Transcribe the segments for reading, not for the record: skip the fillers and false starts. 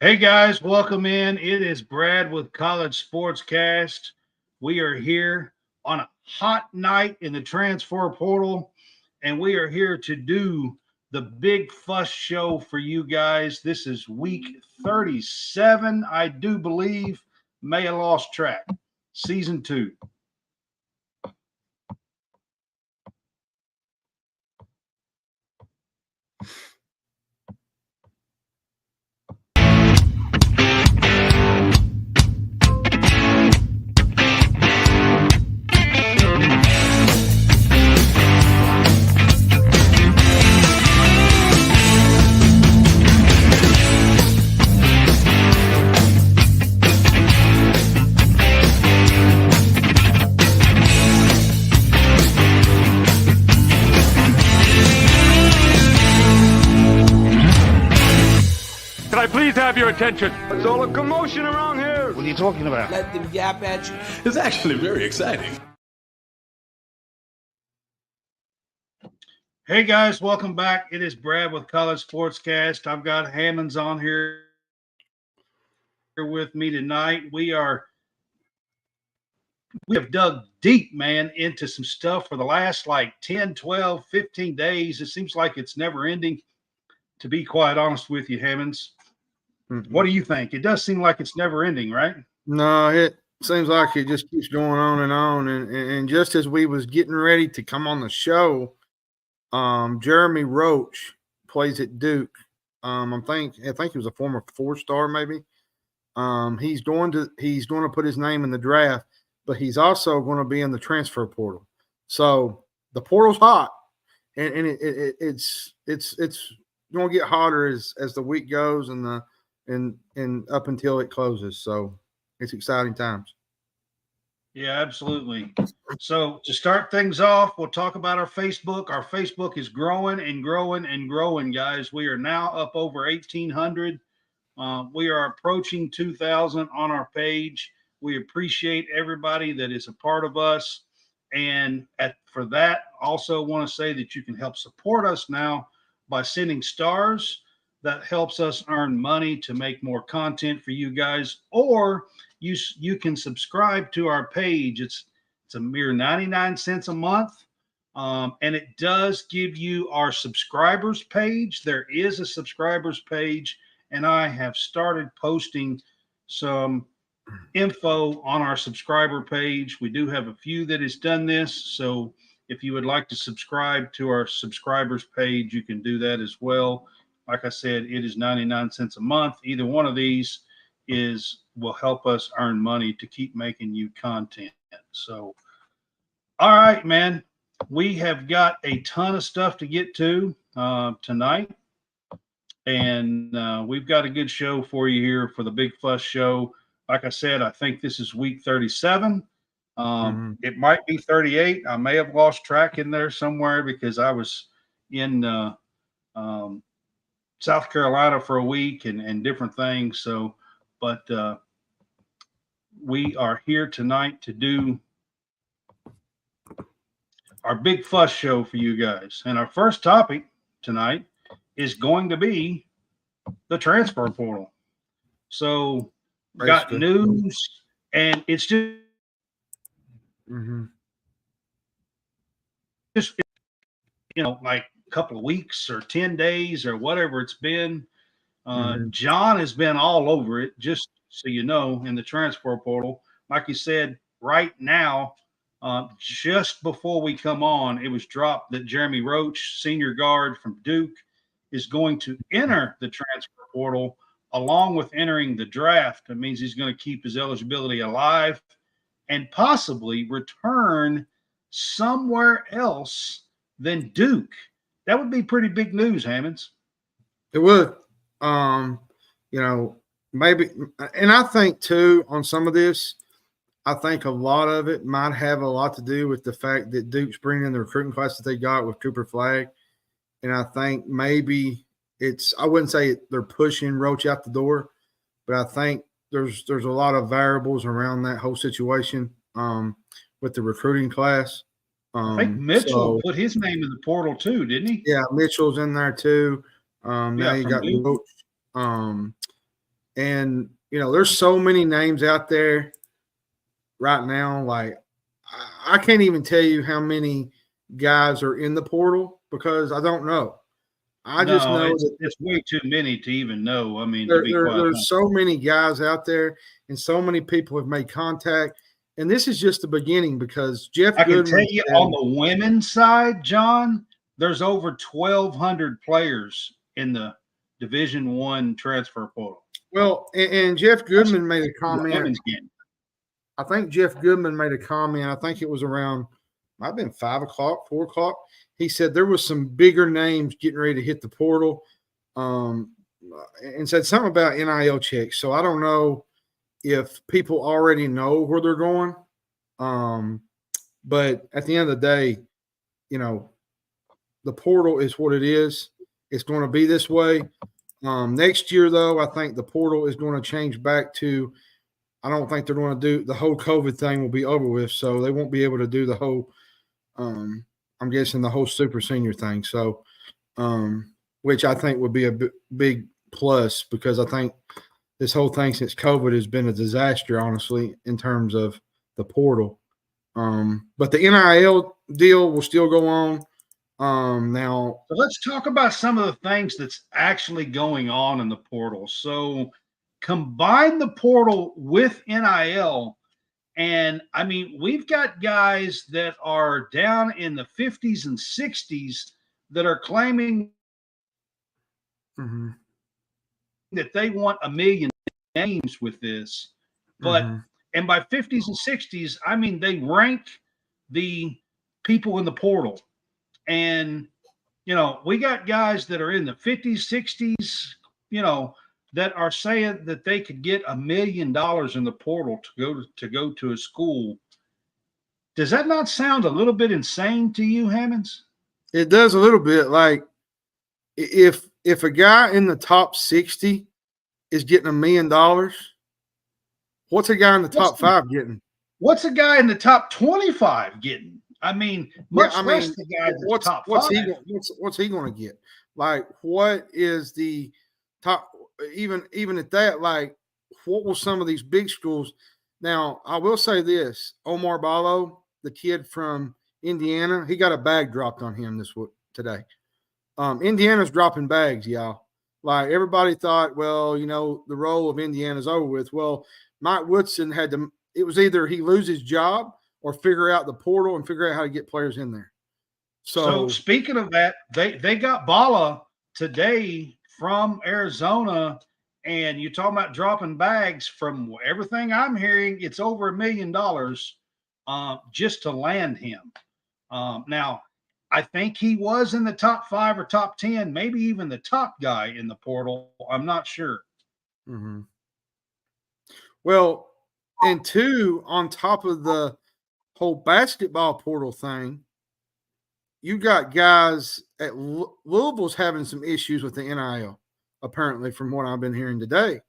Hey guys, welcome in. It is Brad with College SportsCast. We are here on a hot night in the transfer portal, and we are here to do the big fuss show for you guys. This is week 37, I do believe. May have lost track. Season 2. Can I please have your attention? There's all a commotion around here. What are you talking about? Let them yap at you. It's actually very exciting. Hey guys, welcome back. It is Brad with College SportsCast. I've got Hammonds on here with me tonight. We have dug deep, man, into some stuff for the last 10, 12, 15 days. It seems like it's never ending, to be quite honest with you, Hammonds. What do you think? It does seem like it's never ending, right? No, it seems like it just keeps going on and on. And just as we was getting ready to come on the show, Jeremy Roach plays at Duke. I think he was a former 4-star, maybe. He's going to put his name in the draft, but he's also going to be in the transfer portal. So the portal's hot, and it's going to get hotter as the week goes and up until it closes. So it's exciting times. Yeah, absolutely. So to start things off, we'll talk about our Facebook. Our Facebook is growing and growing and growing, guys. We are now up over 1,800. We are approaching 2,000 on our page. We appreciate everybody that is a part of us. And for that, also want to say that you can help support us now by sending stars. That helps us earn money to make more content for you guys, or you can subscribe to our page. It's a mere 99 cents a month, and it does give you our subscribers page. There is a subscribers page, and I have started posting some info on our subscriber page. We do have a few that has done this, so if you would like to subscribe to our subscribers page, you can do that as well. Like I said, it is 99 cents a month. Either one of these will help us earn money to keep making you content. So, all right, man, we have got a ton of stuff to get to tonight, and we've got a good show for you here for the Big Fuss Show. Like I said, I think this is week 37. It might be 38. I may have lost track in there somewhere because I was in South Carolina for a week and different things. So, but we are here tonight to do our Big Fuss Show for you guys. And our first topic tonight is going to be the transfer portal. So, got news, and it's just like a couple of weeks or 10 days or whatever it's been. John has been all over it, just so you know, in the transfer portal. Like you said, right now, just before we come on, it was dropped that Jeremy Roach, senior guard from Duke, is going to enter the transfer portal along with entering the draft. That means he's going to keep his eligibility alive and possibly return somewhere else than Duke. That would be pretty big news, Hammonds. It would. Maybe, and I think too, on some of this, I think a lot of it might have a lot to do with the fact that Duke's bringing in the recruiting class that they got with Cooper Flagg. And I think maybe I wouldn't say they're pushing Roach out the door, but I think there's a lot of variables around that whole situation with the recruiting class. I think Mitchell put his name in the portal too, didn't he? Yeah, Mitchell's in there too. Now you got Roach. And, there's so many names out there right now. Like, I can't even tell you how many guys are in the portal because I don't know. I just know that it's way too many to even know. I mean, to be quite there's honest. so many guys out there and so many people have made contact. And this is just the beginning because Jeff I can Goodman tell you on the women's side, John, there's over 1,200 players in the Division I transfer portal. Well, and Jeff Goodman made a comment. I think Jeff Goodman made a comment. I think it was around, might have been 5 o'clock, 4 o'clock. He said there was some bigger names getting ready to hit the portal, and said something about NIL checks. So I don't know if people already know where they're going. But at the end of the day, the portal is what it is. It's going to be this way. Next year, though, I think the portal is going to change back to, I don't think they're going to do the whole COVID thing will be over with. So they won't be able to do the whole, I'm guessing the whole super senior thing. So, which I think would be a big plus because I think this whole thing since COVID has been a disaster, honestly, in terms of the portal. But the NIL deal will still go on. Now, so let's talk about some of the things that's actually going on in the portal. So combine the portal with NIL. And I mean, we've got guys that are down in the 50s and 60s that are claiming that they want 1 million names with this. But and by 50s and 60s, I mean, they rank the people in the portal. And, we got guys that are in the 50s, 60s, that are saying that they could get $1 million in the portal to go to a school. Does that not sound a little bit insane to you, Hammonds? It does a little bit. Like if a guy in the top 60 is getting $1 million, what's a guy in the top 5 getting? What's a guy in the top 25 getting? I mean, less the guy that's top 5. What's he going to get? Like, what is the top? Even at that, like, what will some of these big schools? Now, I will say this: Omar Ballo, the kid from Indiana, he got a bag dropped on him today. Indiana's dropping bags, y'all. Like everybody thought, well, the role of Indiana's over with. Well, Mike Woodson had to. It was either he lose his job or figure out the portal and figure out how to get players in there. So speaking of that, they got Bala today from Arizona, and you're talking about dropping bags. From everything I'm hearing, it's over $1 million just to land him. Now, I think he was in the top 5 or top 10, maybe even the top guy in the portal. I'm not sure. Well, and 2, on top of the whole basketball portal thing, you got guys at Louisville's having some issues with the NIL, apparently, from what I've been hearing today,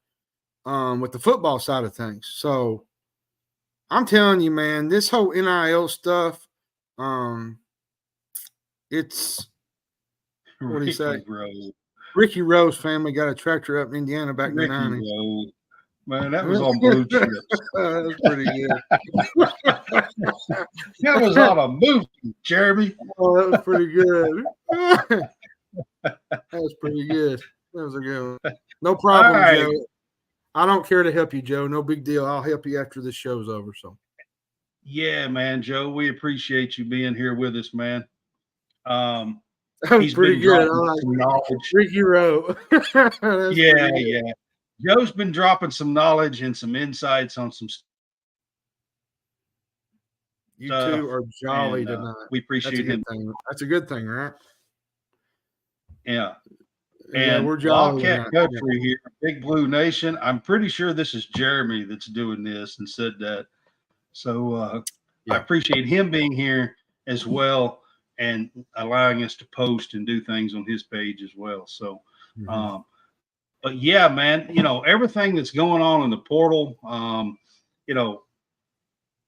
with the football side of things. So I'm telling you, man, this whole NIL stuff, it's what do you say? Ricky Rose family got a tractor up in Indiana back in the 90s. Man, that was on Blue Chips. That was pretty good. That was on a movie, Jeremy. Oh, that was pretty good. That was pretty good. That was a good one. No problem, right, Joe. I don't care to help you, Joe. No big deal. I'll help you after this show's over. So, yeah, man, Joe, we appreciate you being here with us, man. He's pretty good. I like Ricky Rowe. Yeah. Joe's been dropping some knowledge and some insights on some stuff. You two are jolly tonight. We appreciate him. That's a good thing, right? Yeah. And we're jolly. Wildcat Country here, Big Blue Nation. I'm pretty sure this is Jeremy that's doing this and said that. So I appreciate him being here as well and allowing us to post and do things on his page as well. So, but yeah, man, everything that's going on in the portal,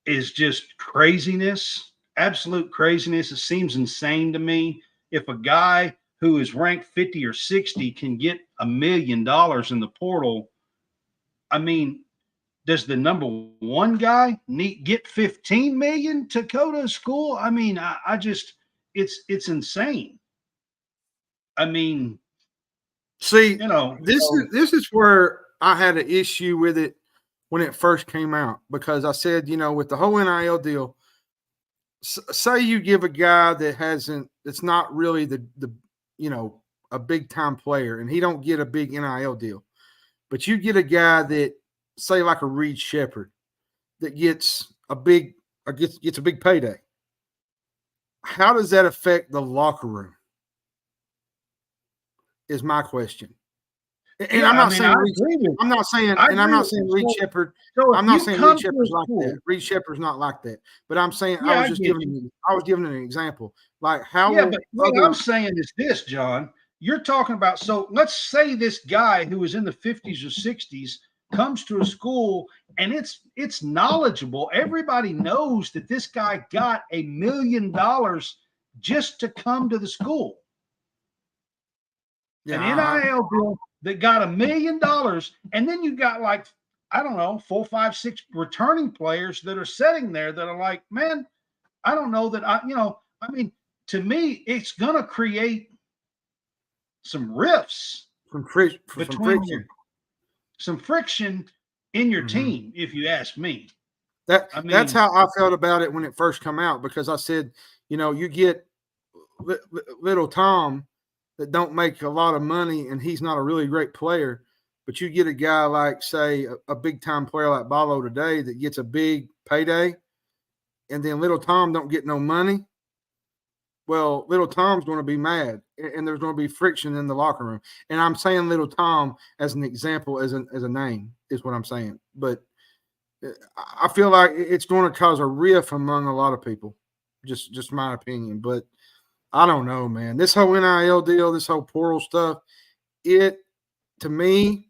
is just craziness, absolute craziness. It seems insane to me. If a guy who is ranked 50 or 60 can get $1 million in the portal, I mean, does the number one guy get 15 million to go to school? I mean, I just it's insane. I mean, See, this so, is where I had an issue with it when it first came out, because I said, with the whole NIL deal, say you give a guy that's not really the a big time player, and he don't get a big NIL deal, but you get a guy that, say, like a Reed Shepherd, that gets a big payday. How does that affect the locker room? Is my question. And I'm not saying Reed Shepherd. I'm not saying Reed Shepherd's like that. Reed Shepherd's not like that. But I'm saying I was giving an example. Like how? Yeah, but what I'm saying is this, John. You're talking about. So let's say this guy who was in the 50s or 60s comes to a school and it's knowledgeable. Everybody knows that this guy got $1 million just to come to the school. Yeah, an NIL deal that got $1 million, and then you got like, I don't know, 4, 5, 6 returning players that are sitting there that are like, man, I don't know that I mean, to me, it's gonna create some rifts, some friction in your team, if you ask me. That's how I felt about it when it first came out, because I said, you get little Tom that don't make a lot of money, and he's not a really great player, but you get a guy like, say, a big time player like Ballo today that gets a big payday, and then little Tom don't get no money. Well, little Tom's going to be mad, and there's going to be friction in the locker room. And I'm saying little Tom as an example, as a name, is what I'm saying. But I feel like it's going to cause a rift among a lot of people. Just my opinion. But I don't know, man. This whole NIL deal, this whole portal stuff, to me,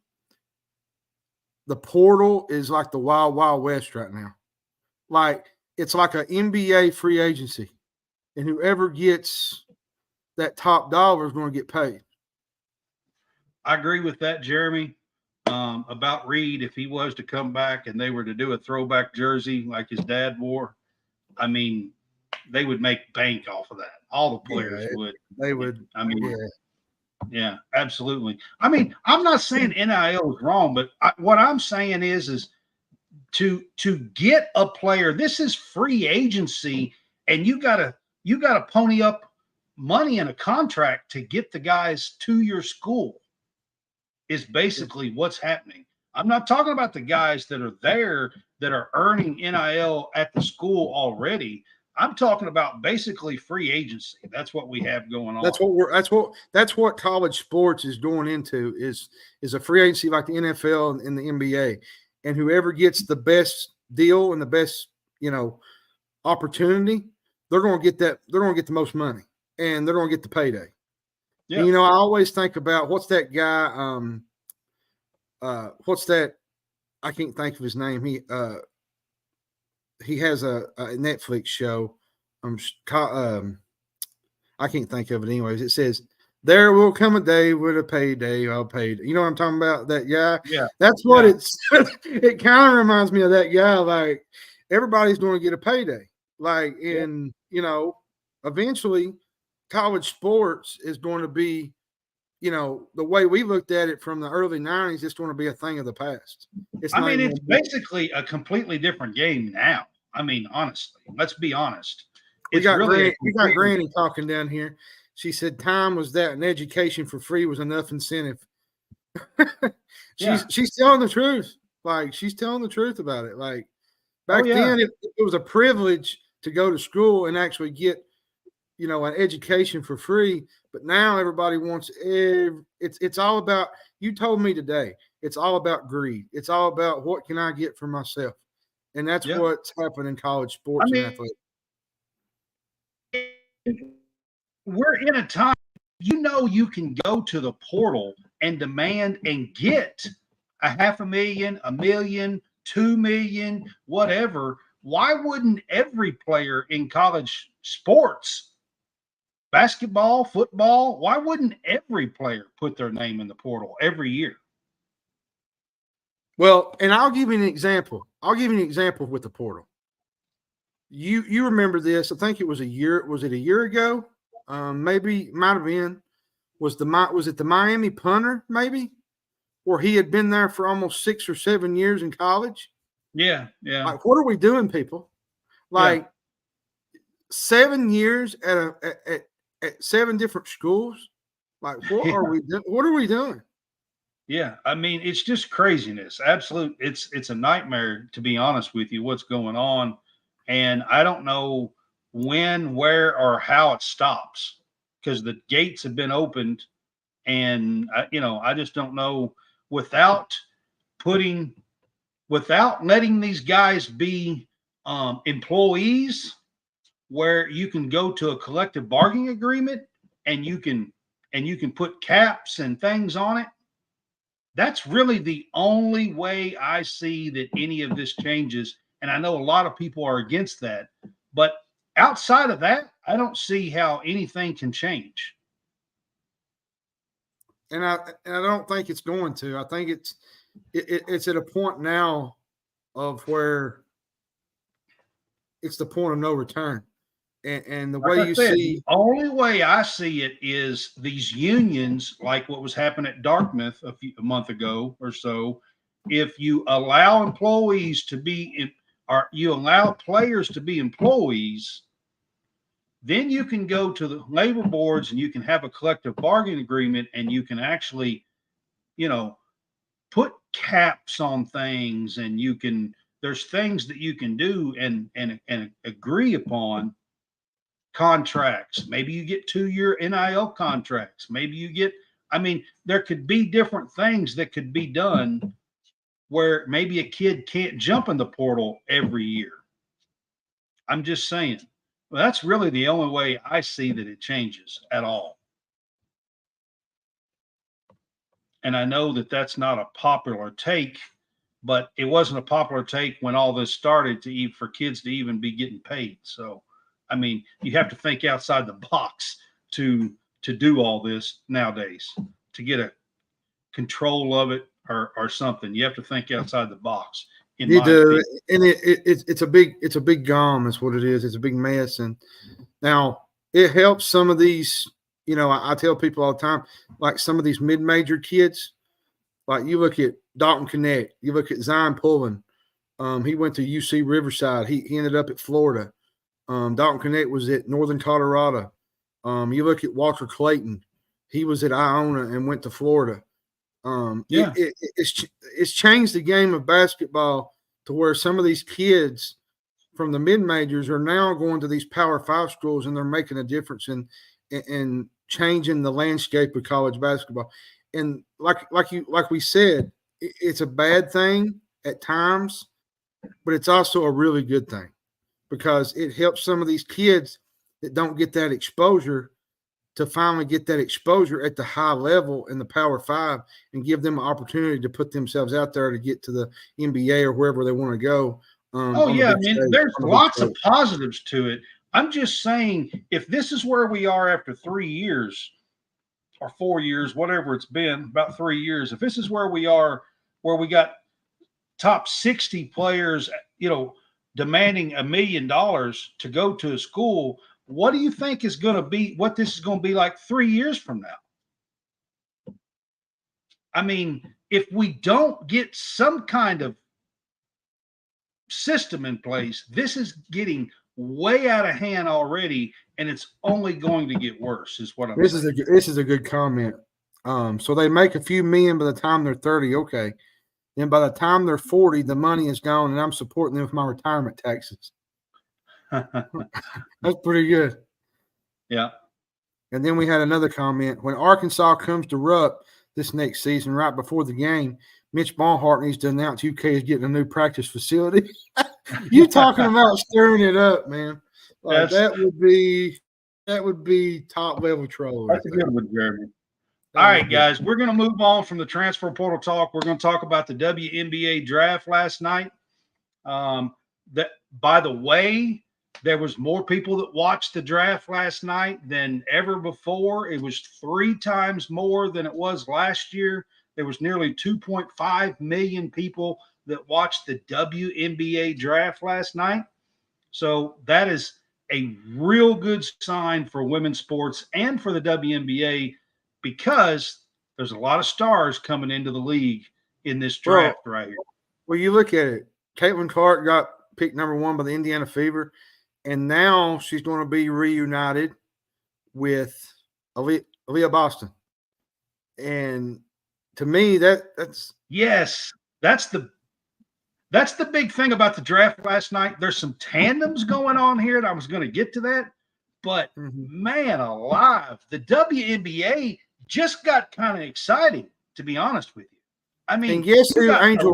the portal is like the wild, wild west right now. Like, it's like an NBA free agency. And whoever gets that top dollar is going to get paid. I agree with that, Jeremy. About Reed, if he was to come back and they were to do a throwback jersey like his dad wore, I mean, they would make bank off of that. All the players would. They would. I mean, yeah, absolutely. I mean, I'm not saying NIL is wrong, but what I'm saying is to get a player. This is free agency, and you gotta pony up money in a contract to get the guys to your school. Is basically what's happening. I'm not talking about the guys that are there that are earning NIL at the school already. I'm talking about basically free agency. That's what we have going on. That's what college sports is going into is a free agency like the NFL and the NBA. And whoever gets the best deal and the best, opportunity, they're going to get that. They're going to get the most money, and they're going to get the payday. Yeah. And, I always think about what's that guy? What's that? I can't think of his name. He has a Netflix show. I can't think of it anyways. It says, "There will come a day with a payday. I'll pay." You know what I'm talking about? That guy. Yeah. That's what it's. It kind of reminds me of that guy. Like, everybody's going to get a payday. Like, and eventually, college sports is going to be, the way we looked at it from the early 90s, it's going to be a thing of the past. It's basically a completely different game now. I mean, honestly, let's be honest. We got Granny talking down here. She said time was that, and education for free was enough incentive. She's telling the truth. Like, she's telling the truth about it. Like, back then, it was a privilege to go to school and actually get, an education for free. But now everybody wants it's all about, you told me today, it's all about greed. It's all about what can I get for myself. And that's what's happening in college sports and athletics. We're in a time, you can go to the portal and demand and get $500,000, $1 million, $2 million, whatever. Why wouldn't every player in college sports, basketball, football, why wouldn't every player put their name in the portal every year? Well, and I'll give you an example. I'll give you an example with the portal. You remember this? I think it was a year. Was it a year ago? Maybe might have been. Was it the Miami punter? Maybe, where he had been there for almost 6 or 7 years in college. Yeah. Like, what are we doing, people? Like 7 years at 7 different schools. Like, what are we doing? What are we doing? Yeah, I mean, it's just craziness. Absolute. It's a nightmare, to be honest with you, what's going on. And I don't know when, where, or how it stops, because the gates have been opened. And, I just don't know, without letting these guys be employees, where you can go to a collective bargaining agreement and you can put caps and things on it. That's really the only way I see that any of this changes. And I know a lot of people are against that, but outside of that, I don't see how anything can change. And I don't think it's going to. I think it's at a point now of where it's the point of no return. And the way you see, the only way I see it is these unions, like what was happening at Dartmouth a month ago or so. If you allow employees to be, or you allow players to be employees, then you can go to the labor boards and you can have a collective bargaining agreement, and you can actually, put caps on things, and there's things that you can do and agree upon. Contracts. Maybe you get 2-year NIL contracts. Maybe you get, there could be different things that could be done where maybe a kid can't jump in the portal every year. I'm just saying. Well, that's really the only way I see that it changes at all. And I know that that's not a popular take, but it wasn't a popular take when all this started for kids to even be getting paid. So, you have to think outside the box to do all this nowadays, to get a control of it or something. You have to think outside the box. You do, and it's a big gum is what it is. It's a big mess. And now it helps some of these, I tell people all the time, like some of these mid-major kids, like you look at Dalton Connect, you look at Zion Pullen. He went to UC Riverside. He ended up at Florida. Dalton Connect was at Northern Colorado. You look at Walker Clayton. He was at Iona and went to Florida. It's changed the game of basketball to where some of these kids from the mid-majors are now going to these Power 5 schools, and they're making a difference in changing the landscape of college basketball. And like we said, it's a bad thing at times, but it's also a really good thing, because it helps some of these kids that don't get that exposure to finally get that exposure at the high level in the Power 5 and give them an opportunity to put themselves out there to get to the NBA or wherever they want to go. There's lots of positives to it. I'm just saying, if this is where we are after 3 years or 4 years, whatever it's been, about 3 years, if this is where we are, where we got top 60 players, demanding $1 million to go to a school, what do you think is going to be, what this is going to be like 3 years from now? If we don't get some kind of system in place, this is getting way out of hand already, and it's only going to get worse, is what I'm saying. This is a good comment. So they make a few million by the time they're 30. Okay. Then by the time they're 40, the money is gone, and I'm supporting them with my retirement taxes. That's pretty good. Yeah. And then we had another comment. When Arkansas comes to Rupp this next season, right before the game, Mitch Barnhart needs to announce UK is getting a new practice facility. You talking about stirring it up, man. Like, that would be top level troll. That's a good one, Jeremy. All right, guys, we're going to move on from the transfer portal talk. We're going to talk about the WNBA draft last night. By the way, there was more people that watched the draft last night than ever before. It was 3 times more than it was last year. There was nearly 2.5 million people that watched the WNBA draft last night. So that is a real good sign for women's sports and for the WNBA because there's a lot of stars coming into the league in this draft right here. Well, you look at it. Caitlin Clark got picked number 1 by the Indiana Fever, and now she's going to be reunited with Aaliyah Boston. And to me, that's the big thing about the draft last night. There's some tandems going on here, and I was going to get to that, but man alive, the WNBA just got kind of exciting, to be honest with you. I mean, and guess who Angel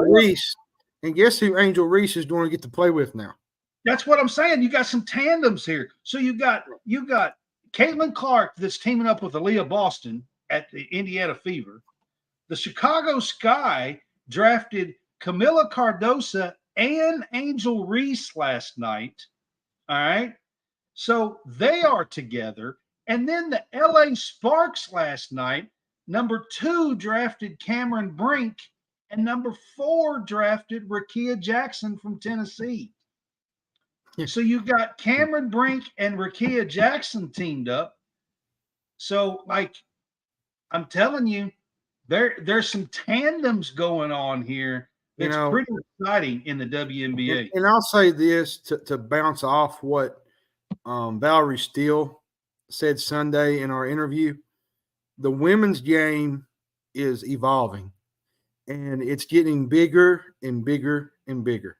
Reese is going to get to play with now? That's what I'm saying. You got some tandems here. So you got Caitlin Clark that's teaming up with Aaliyah Boston at the Indiana Fever. The Chicago Sky drafted Camila Cardosa and Angel Reese last night. All right. So they are together. And then the LA Sparks last night, number 2 drafted Cameron Brink, and number 4 drafted Rakia Jackson from Tennessee. So you got Cameron Brink and Rakia Jackson teamed up. So, like, I'm telling you, there's some tandems going on here that's pretty exciting in the WNBA. And I'll say this to bounce off what Valerie Steele said Sunday in our interview. The women's game is evolving, and it's getting bigger and bigger and bigger.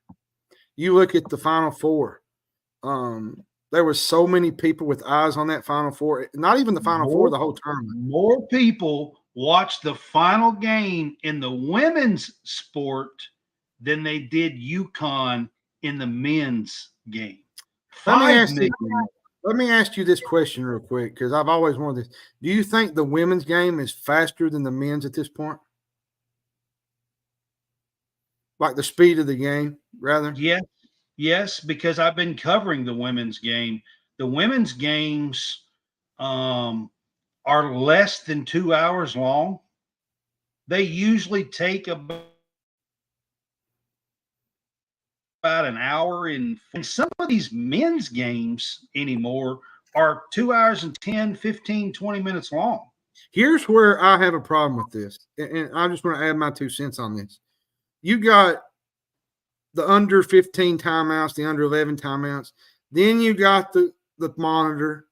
You look at the Final Four. There were so many people with eyes on that Final Four. Not even the Final Four, the whole tournament. More people watched the final game in the women's sport than they did UConn in the men's game. Let me ask you this question real quick, because I've always wanted this. Do you think the women's game is faster than the men's at this point? Like the speed of the game, rather? Yes, because I've been covering the women's game. The women's games are less than 2 hours long. They usually take about an hour, and some of these men's games anymore are 2 hours and 10, 15, 20 minutes long. Here's where I have a problem with this, and I just want to add my 2 cents on this. You got the under 15 timeouts, the under 11 timeouts. Then you got the monitor.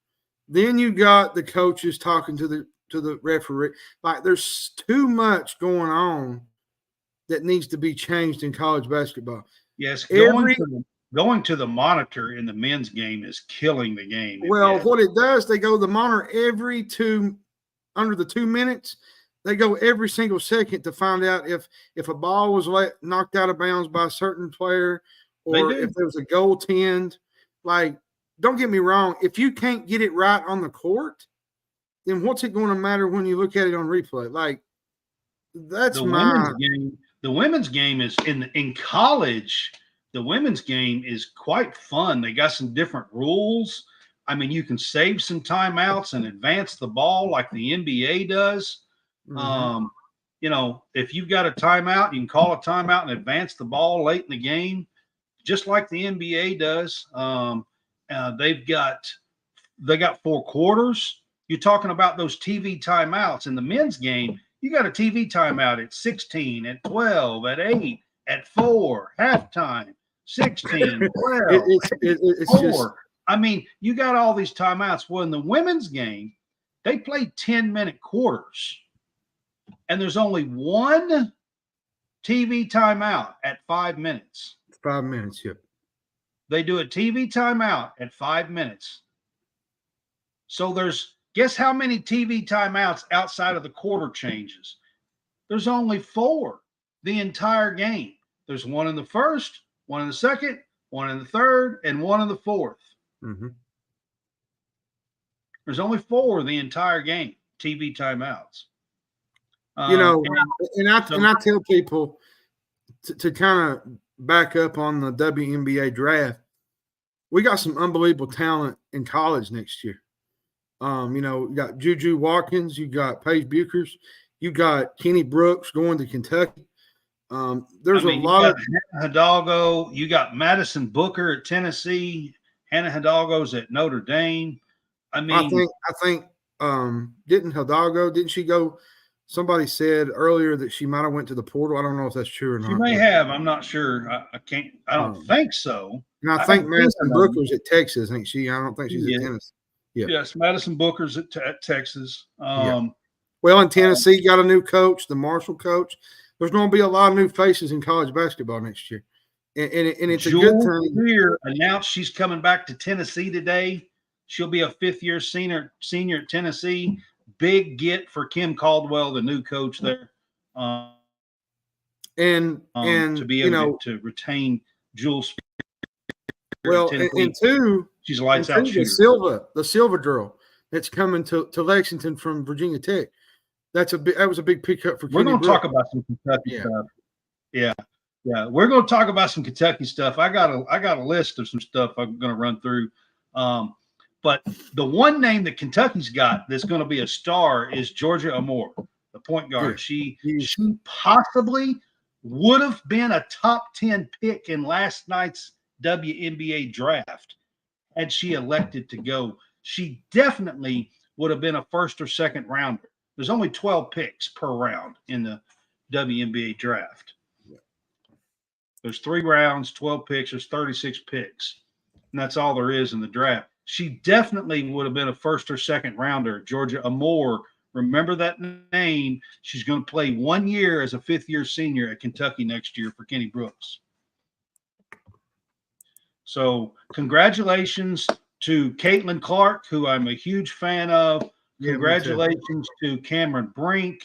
Then you got the coaches talking to the referee. Like, there's too much going on that needs to be changed in college basketball. Yes, going to the monitor in the men's game is killing the game. Well, what it does, they go to the monitor under the 2 minutes. They go every single second to find out if a ball was knocked out of bounds by a certain player, or if there was a goaltend. Like, don't get me wrong. If you can't get it right on the court, then what's it going to matter when you look at it on replay? Like, that's the women's game is in college. The women's game is quite fun. They got some different rules. I mean, you can save some timeouts and advance the ball like the NBA does. If you've got a timeout, you can call a timeout and advance the ball late in the game, just like the NBA does. They got 4 quarters. You're talking about those TV timeouts in the men's game. You got a TV timeout at 16, at 12, at 8, at 4, halftime, 16, 12, it's 4. just, I mean, you got all these timeouts. Well, in the women's game, they play 10-minute quarters. And there's only one TV timeout at 5 minutes. 5 minutes, yep. They do a TV timeout at 5 minutes. So guess how many TV timeouts outside of the quarter changes? There's only 4 the entire game. There's one in the first, one in the second, one in the third, and one in the fourth. Mm-hmm. There's only 4 the entire game, TV timeouts. And I tell people to kind of back up on the WNBA draft. We got some unbelievable talent in college next year. You got Juju Watkins, you got Paige Buchers, You got Kenny Brooks going to Kentucky. There's I mean, a lot of Hannah Hidalgo. You got Madison Booker at Tennessee. Hannah Hidalgo's at Notre Dame. I mean, I think didn't she go? Somebody said earlier that she might have went to the portal. I don't know if that's true or not. she may have. I'm not sure. I can't. I don't think so. And I think Madison Booker's at Texas, ain't she? I don't think she's at Tennessee. Yeah. Yes, Madison Booker's at Texas. Well, in Tennessee, got a new coach, the Marshall coach. There's going to be a lot of new faces in college basketball next year, and it's a good thing. Greer announced she's coming back to Tennessee today. She'll be a fifth-year senior at Tennessee. Big get for Kim Caldwell, the new coach there, and to be able to retain Jules. Well, and two, she's a lights out shooter. The Silva girl that's coming to Lexington from Virginia Tech. That was a big pickup for. We're going to talk about some Kentucky stuff. Yeah, we're going to talk about some Kentucky stuff. I got a list of some stuff I'm going to run through. But the one name that Kentucky's got that's going to be a star is Georgia Amore, the point guard. She possibly would have been a top 10 pick in last night's WNBA draft had she elected to go. She definitely would have been a first or second rounder. There's only 12 picks per round in the WNBA draft. There's 3 rounds, 12 picks. There's 36 picks. And that's all there is in the draft. She definitely would have been a first or second rounder. Georgia Amore, remember that name. She's going to play 1 year as a fifth-year senior at Kentucky next year for Kenny Brooks. So congratulations to Caitlin Clark, who I'm a huge fan of. Congratulations to Cameron Brink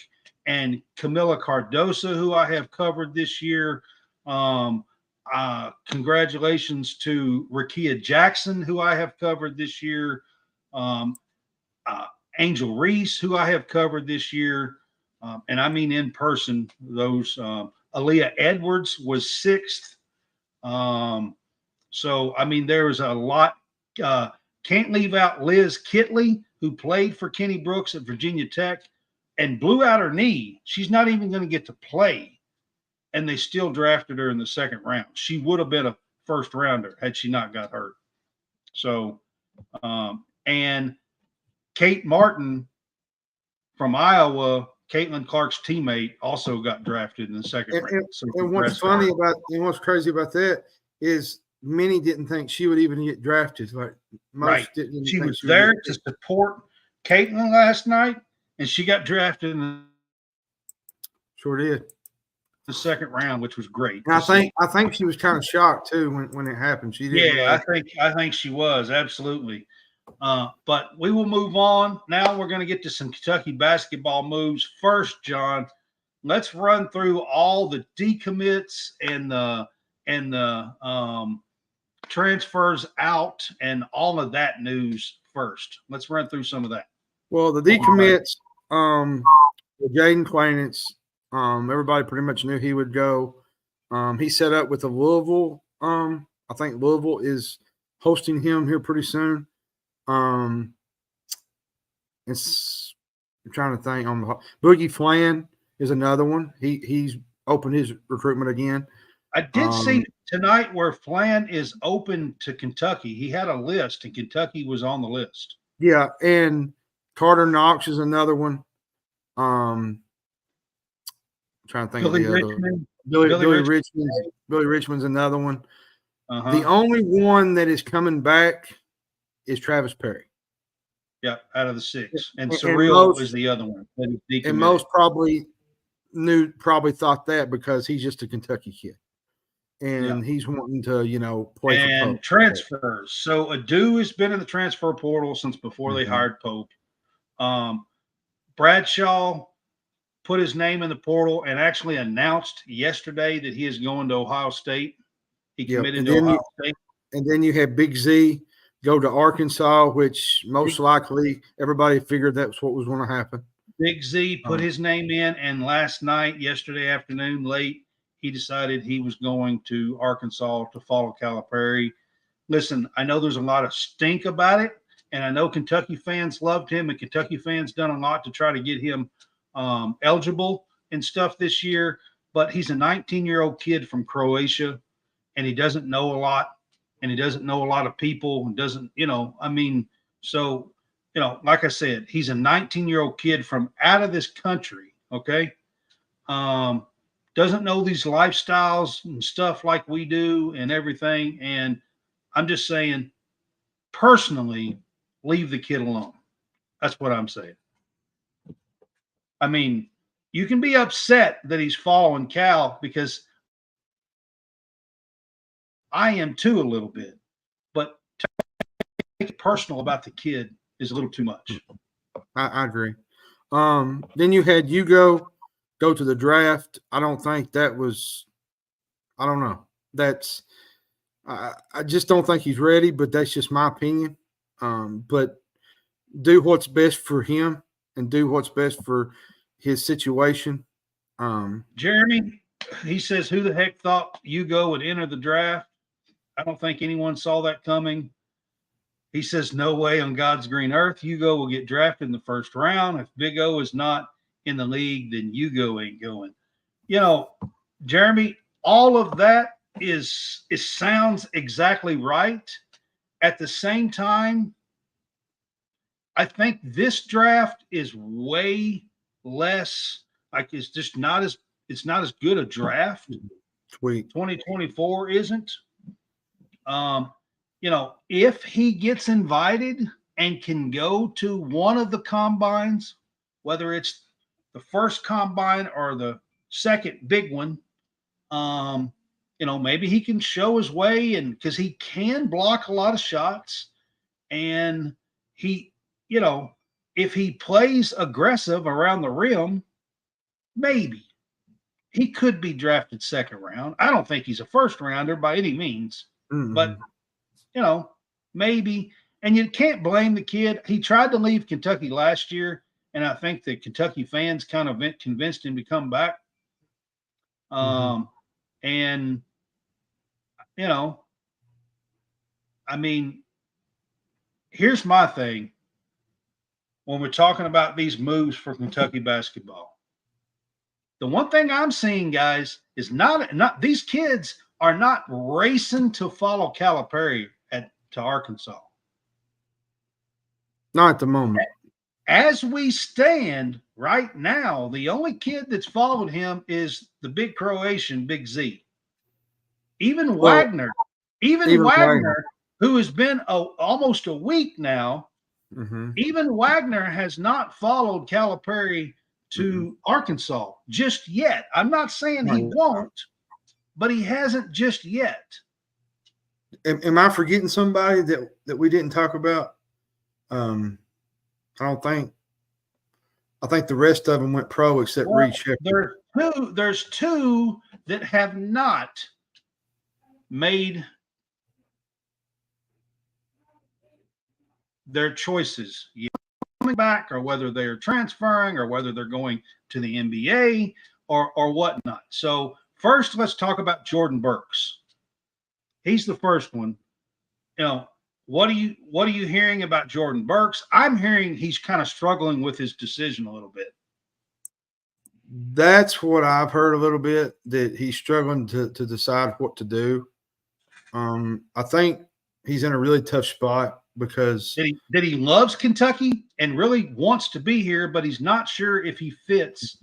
and Camila Cardoso, who I have covered this year. Congratulations to Rakia Jackson, who I have covered this year. Angel Reese, who I have covered this year. And I mean in person, those Aaliyah Edwards was 6th. So, I mean, there was a lot. Can't leave out Liz Kitley, who played for Kenny Brooks at Virginia Tech and blew out her knee. She's not even going to get to play. And they still drafted her in the second round. She would have been a first rounder had she not got hurt. So, and Kate Martin from Iowa, Caitlin Clark's teammate, also got drafted in the second round. So and what's funny about and what's crazy about that is many didn't think she would even get drafted. Like most didn't. She was there to support Caitlin last night, and she got drafted in the sure did. The second round, which was great. And I think she was kind of shocked too when it happened. She didn't. Yeah, I think she was absolutely. But we will move on. Now we're going to get to some Kentucky basketball moves. First, John, let's run through all the decommits and the transfers out and all of that news first. Let's run through some of that. Well, the decommits, Jaden Clanitz. Everybody pretty much knew he would go. He set up with the Louisville. I think Louisville is hosting him here pretty soon. I'm trying to think. Boogie Flan is another one. He's opened his recruitment again. I did see tonight where Flan is open to Kentucky. He had a list, and Kentucky was on the list. Yeah, and Carter Knox is another one. Trying to think Billy of the Richmond. other. Billy Richmond's another one. The only one that is coming back is Travis Perry. Yeah, out of the 6. And Surreal is the other one. And most probably thought that because he's just a Kentucky kid. And he's wanting to, play for Pope. And transfers. So Adu has been in the transfer portal since before they hired Pope. Bradshaw put his name in the portal and actually announced yesterday that he is going to Ohio State. He committed to Ohio State. And then you have Big Z go to Arkansas, which most likely everybody figured that's what was going to happen. Big Z put his name in, and yesterday afternoon, late, he decided he was going to Arkansas to follow Calipari. Listen, I know there's a lot of stink about it, and I know Kentucky fans loved him, and Kentucky fans done a lot to try to get him eligible and stuff this year, but he's a 19-year-old kid from Croatia, and he doesn't know a lot, and he doesn't know a lot of people, and doesn't, so, like I said, he's a 19-year-old kid from out of this country, okay? Doesn't know these lifestyles and stuff like we do and everything, and I'm just saying, personally, leave the kid alone. That's what I'm saying. I mean, you can be upset that he's following Cal, because I am too a little bit, but to make it personal about the kid is a little too much. I agree. Then you had Hugo go to the draft. I don't think that was – I don't know. I just don't think he's ready, but that's just my opinion. But do what's best for him and do what's best for his situation. Jeremy, he says, who the heck thought Hugo would enter the draft? I don't think anyone saw that coming. He says, no way on God's green earth Hugo will get drafted in the first round. If Big O is not in the league, then Hugo ain't going. Jeremy, all of that sounds exactly right. At the same time, I think this draft is way less, like it's just not as good a draft. Sweet. 2024 isn't. If he gets invited and can go to one of the combines, whether it's the first combine or the second big one, maybe he can show his way, and because he can block a lot of shots, and he, if he plays aggressive around the rim, maybe he could be drafted second round. I don't think he's a first rounder by any means, but maybe. And you can't blame the kid. He tried to leave Kentucky last year, and I think the Kentucky fans kind of convinced him to come back. And here's my thing when we're talking about these moves for Kentucky basketball. The one thing I'm seeing, guys, is not these kids are not racing to follow Calipari to Arkansas. Not at the moment. As we stand right now, the only kid that's followed him is the big Croatian, Big Z. Even Wagner, who has been almost a week now, even Wagner has not followed Calipari to Arkansas just yet. I'm not saying he won't, but he hasn't just yet. Am I forgetting somebody that we didn't talk about? I don't think. I think the rest of them went pro except Reed Sheppard. There's two that have not made their choices yet, coming back, or whether they're transferring, or whether they're going to the NBA or whatnot. So first, let's talk about Jordan Burks. He's the first one. What are you hearing about Jordan Burks? I'm hearing he's kind of struggling with his decision a little bit. That's what I've heard a little bit, that he's struggling to decide what to do. I think he's in a really tough spot because that he loves Kentucky and really wants to be here, but he's not sure if he fits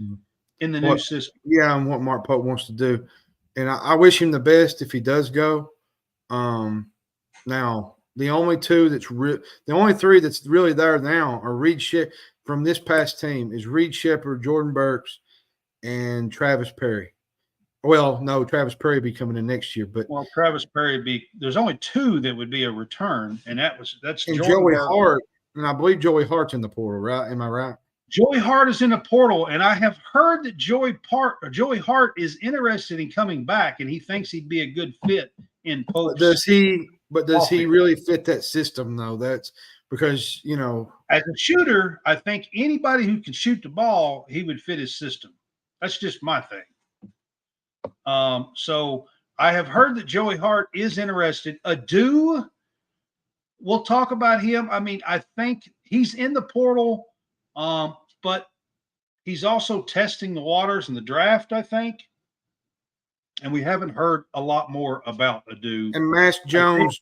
in the new system. Yeah, and what Mark Pope wants to do. And I wish him the best if he does go. Now, the only three that's really there now are Reed Sheppard from this past team is Reed Sheppard, Jordan Burks, and Travis Perry. Well, no, Travis Perry will be coming in next year, but Travis Perry there's only two that would be a return, and that's and Jordan Joey Burks. Hart, and I believe Joey Hart's in the portal, right? Am I right? Joey Hart is in the portal, and I have heard that Joey Hart is interested in coming back, and he thinks he'd be a good fit in Pope's. Does he really fit that system, though? That's because, as a shooter, I think anybody who can shoot the ball, he would fit his system. That's just my thing. So I have heard that Joey Hart is interested. Adu, we'll talk about him. I think he's in the portal, but he's also testing the waters in the draft, I think. And we haven't heard a lot more about Adu. And Matt Jones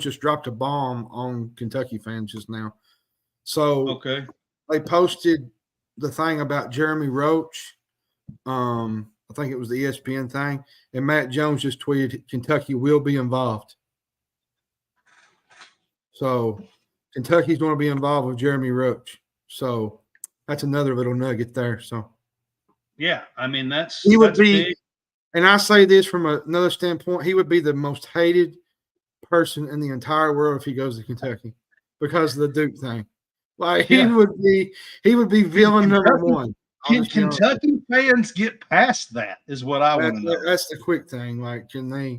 just dropped a bomb on Kentucky fans just now. So okay, they posted the thing about Jeremy Roach. I think it was the ESPN thing, and Matt Jones just tweeted Kentucky will be involved. So Kentucky's going to be involved with Jeremy Roach. So that's another little nugget there. So yeah, I mean that's big. And I say this from another standpoint, he would be the most hated person in the entire world if he goes to Kentucky because of the Duke thing. Like he would be villain number one. Can Kentucky fans get past that? Is what I want to know. That's the quick thing. Like, can they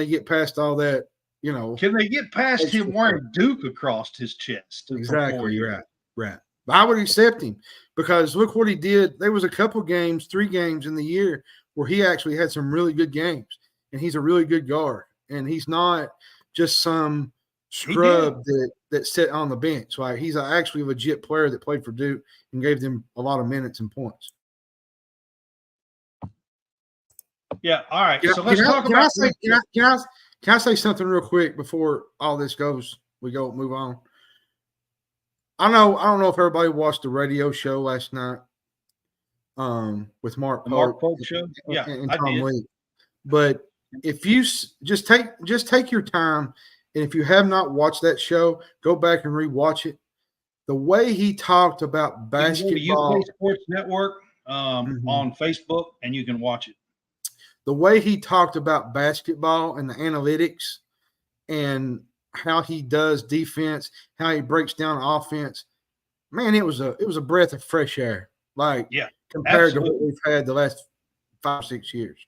get past all that? You know, can they get past him wearing Duke across his chest? Exactly. Right. But I would accept him because look what he did. There was a couple games, 3 games in the year where he actually had some really good games, and he's a really good guard, and he's not just some scrub that sat on the bench. Like he's actually a legit player that played for Duke and gave them a lot of minutes and points. Yeah. All right. So let's talk about. Can I say something real quick before all this goes? Move on. I don't know if everybody watched the radio show last night. With Mark Pope show, and Tom Lee. But if you just take your time, and if you have not watched that show, go back and rewatch it. The way he talked about basketball, UK Sports Network on Facebook, and you can watch it. The way he talked about basketball and the analytics, and how he does defense, how he breaks down offense, man, it was a breath of fresh air. Like compared to what we've had the last 5-6 years.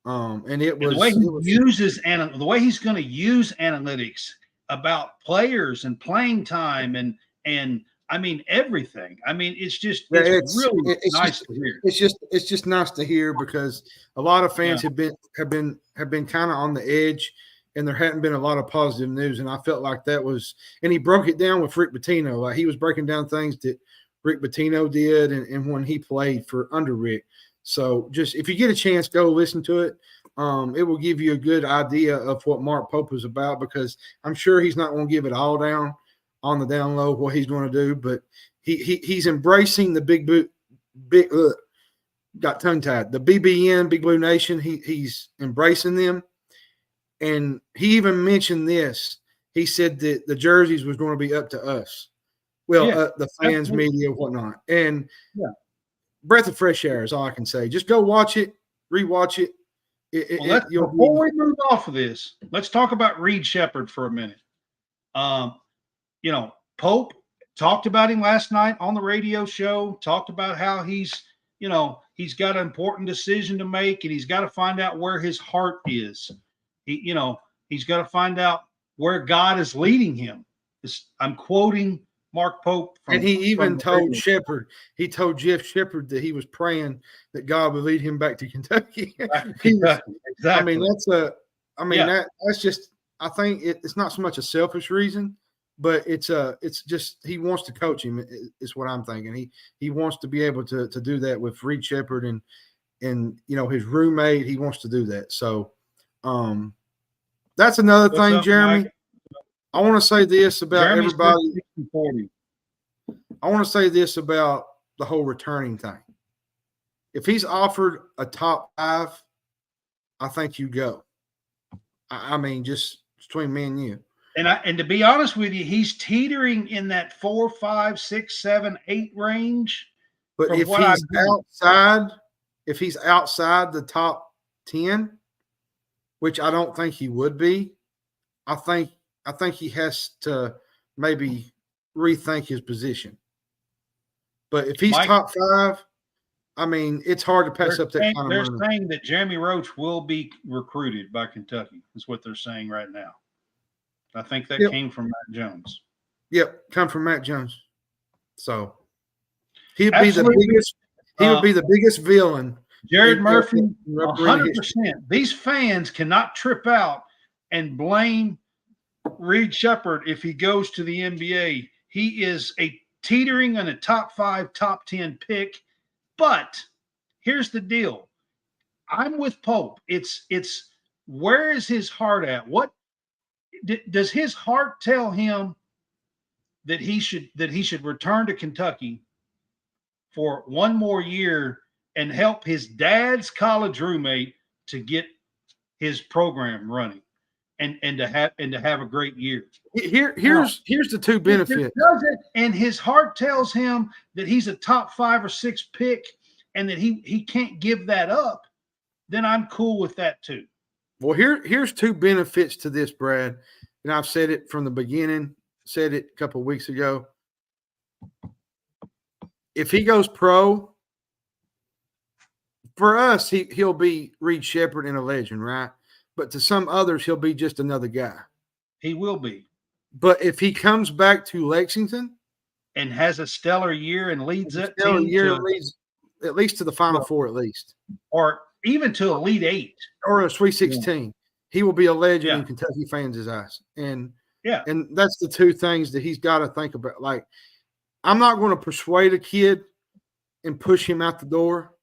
And it was the way he's going to use analytics about players and playing time and I mean everything. I mean it's really nice to hear. It's just nice to hear because a lot of fans have been kind of on the edge, and there hadn't been a lot of positive news. And I felt like that was, and he broke it down with Rick Pitino. Like he was breaking down things that Rick Pitino did and when he played for under Rick. So just if you get a chance, go listen to it. It will give you a good idea of what Mark Pope is about, because I'm sure he's not going to give it all down on the down low what he's going to do, but he's embracing the got tongue tied. The BBN, Big Blue Nation, he's embracing them. And he even mentioned this. He said that the jerseys was going to be up to us. Well, the fans, media, whatnot. And breath of fresh air is all I can say. Just go watch it, rewatch it. Before we move off of this, let's talk about Reed Sheppard for a minute. Pope talked about him last night on the radio show, talked about how he's got an important decision to make, and he's got to find out where his heart is. He's got to find out where God is leading him. I'm quoting Mark Pope. And he even told Sheppard, Jeff Sheppard that he was praying that God would lead him back to Kentucky. Exactly. I mean, that's just, I think it's not so much a selfish reason, but it's just, he wants to coach him is what I'm thinking. He wants to be able to do that with Reed Sheppard and his roommate. He wants to do that. So that's another thing, Jeremy. Mike? I want to say this about Jeremy's everybody. I want to say this about the whole returning thing. If he's offered a top 5, I think you go. I mean, just between me and you. And to be honest with you, he's teetering in that 4, 5, 6, 7, 8 range. But if he's outside the top 10, which I don't think he would be, I think he has to maybe rethink his position. But if he's top 5, I mean, it's hard to pass up that kind of money. They're saying that Jeremy Roach will be recruited by Kentucky, is what they're saying right now. I think that came from Matt Jones. Yep, come from Matt Jones. So he'd be the biggest. He would be the biggest villain. Jared Murphy, 100%. These fans cannot trip out and blame Reed Sheppard if he goes to the NBA. He is a teetering on a top 5, top 10 pick. But here's the deal. I'm with Pope. It's where is his heart at? What does his heart tell him that he should return to Kentucky for one more year and help his dad's college roommate to get his program running and to have a great year? Here's the two benefits. And his heart tells him that he's a top 5 or 6 pick and that he can't give that up, then I'm cool with that too. Well, here's two benefits to this, Brad. And I've said it from the beginning, said it a couple of weeks ago. If he goes pro, for us, he'll be Reed Sheppard and a legend, right? But to some others, he'll be just another guy. He will be. But if he comes back to Lexington and has a stellar year and leads that team leads at least to the Final Four, at least, or even to Elite 8 or a Sweet 16, he will be a legend in Kentucky fans' eyes. And that's the two things that he's got to think about. Like, I'm not going to persuade a kid and push him out the door